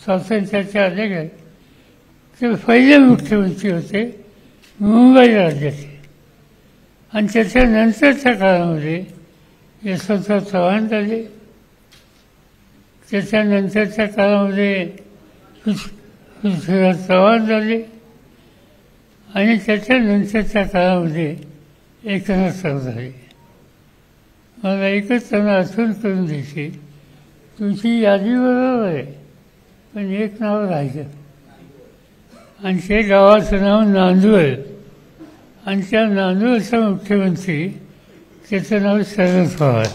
स्वातंत्र्याच्या अलीकडे ते पहिले मुख्यमंत्री होते मुंबई राज्याचे. आणि त्याच्यानंतरच्या काळामध्ये यशवंतराव चव्हाण झाले, त्याच्यानंतरच्या काळामध्ये पृथ्वीराज चव्हाण झाले आणि त्याच्यानंतरच्या काळामध्ये एकनाथराव झाले. मला एकच त्यांना आठवण करून द्यायची, तुमची यादी बरोबर आहे पण एक नाव राहिलं आणि ते गावाचं नाव नांदवळ. आणि त्या नांदवळचा मुख्यमंत्री त्याचं नाव शरद पवार.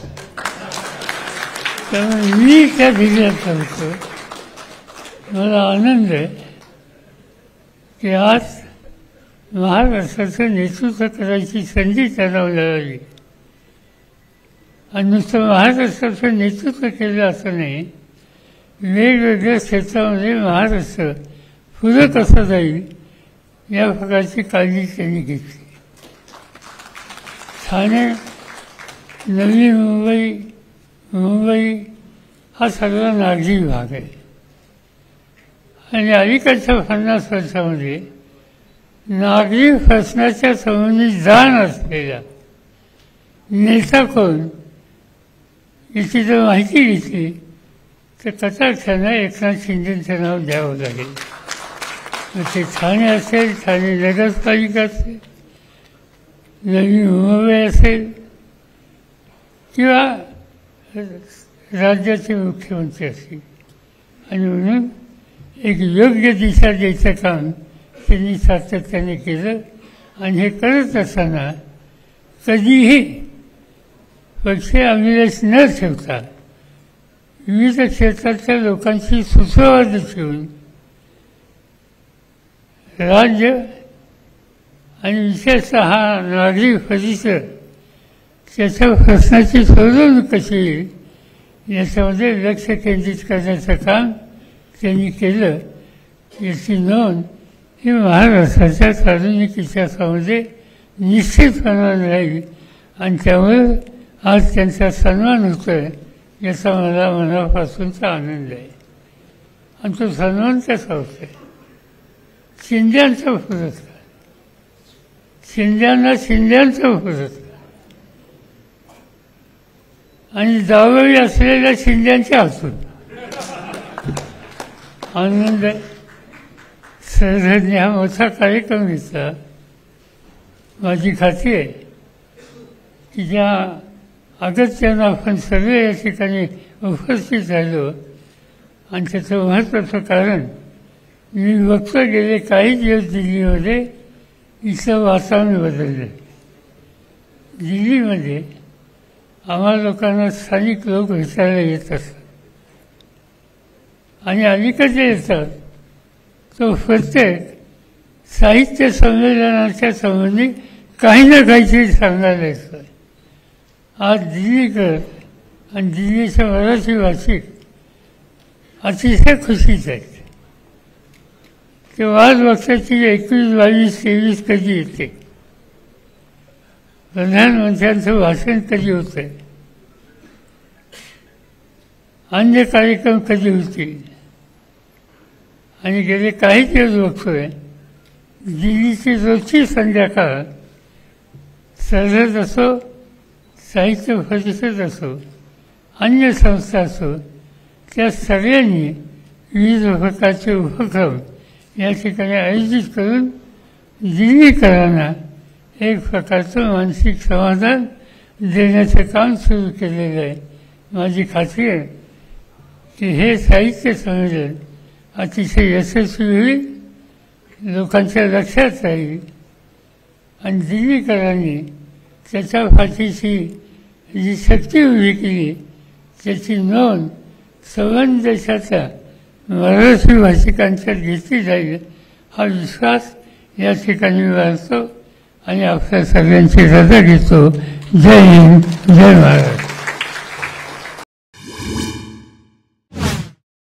त्यामुळे मी त्या जिल्ह्यात होतो. मला आनंद आहे की आज महाराष्ट्राचं नेतृत्व करायची संधी त्यांना मिळाली. आणि नुसतं महाराष्ट्राचं नेतृत्व केलं असं नाही, वेगवेगळ्या क्षेत्रामध्ये महाराष्ट्र पुढं कसं जाईल या प्रकारची काळजी त्यांनी घेतली. ठाणे, नवी मुंबई हा सगळा नागरी भाग आहे. आणि अलीकडच्या 50 वर्षामध्ये नागरी प्रश्नाच्या संबंधी जाण असलेला नेता कोण याची जर माहिती घेतली तर कटाक्षानं एकनाथ शिंदेचं नाव द्यावं लागेल. मग ते ठाणे असेल, ठाणे नगरपालिका असेल, नवी मुंबई असेल किंवा राज्याचे मुख्यमंत्री असतील. आणि म्हणून एक योग्य दिशा द्यायचं काम त्यांनी सातत्याने केलं. आणि हे करत असताना कधीही पक्ष अभिलेख न ठेवता विविध क्षेत्रातल्या लोकांशी सुसंवाद ठेवून राज्य आणि विशेषतः नागरिक परिसर त्याच्या प्रश्नाची सोडवणूक कशी येईल याच्यामध्ये लक्ष केंद्रित करण्याचं काम त्यांनी केलं. याची नोंद ही महाराष्ट्राच्या सार्वजनिक इतिहासामध्ये निश्चितपणाने राहील. आणि त्यामुळे आज त्यांचा सन्मान होतोय याचा मला मनापासूनचा आनंद आहे. आणि तो सन्मान कसा होतोय? शिंद्यांचा पुरस्कार, शिंद्यांना शिंद्यांचा पुरस्कार आणि जावळी असलेल्या शिंद्यांच्या हातून आनंद आहे. सरहद्दने हा मोठा कार्यक्रम घेतला. माझी खात्री आहे की ज्या अगत्यानं आपण सगळे या ठिकाणी उपस्थित राहिलो. आणि त्याचं महत्त्वाचं कारण मी बघतो गेले काही दिवस दिल्लीमध्ये इथलं वातावरण बदललं. दिल्लीमध्ये आम्हाला लोकांना स्थानिक लोक विचारायला येत असतात आणि अलीकडे येतात तो प्रत्येक साहित्य संमेलनाच्या संबंधी काही ना काहीतरी सांगायला येतं. आज दिल्लीकर आणि दिल्लीचे मराठी भाषिक अतिशय खुशीत आहेत. ते वाद बघतात की 21, 22, 23 कधी येते, प्रधानमंत्र्यांचं भाषण कधी होत आहे, अन्य कार्यक्रम कधी होतील. आणि गेले काही दिवस बघतोय दिल्लीची रोजची संध्याकाळ सरहद असो, साहित्य परिषद असो, अन्य संस्था असो, त्या सगळ्यांनी विविध प्रकारचे उपक्रम या ठिकाणी आयोजित करून दिल्लीकरांना एक प्रकारचं मानसिक समाधान देण्याचं काम सुरू केलेलं आहे. माझी खात्री आहे की हे साहित्य संमेलन अतिशय यशस्वी होईल, लोकांच्या लक्षात राहील आणि दिल्लीकरांनी त्याच्या पाठीशी जी शक्ती उभी केली त्याची नोंद संबंध देशाच्या मराठी भाषिकांच्यात घेतली जाईल हा विश्वास या ठिकाणी बाळगतो आणि आपल्या सगळ्यांची रजा घेतो. जय हिंद, जय महाराष्ट्र.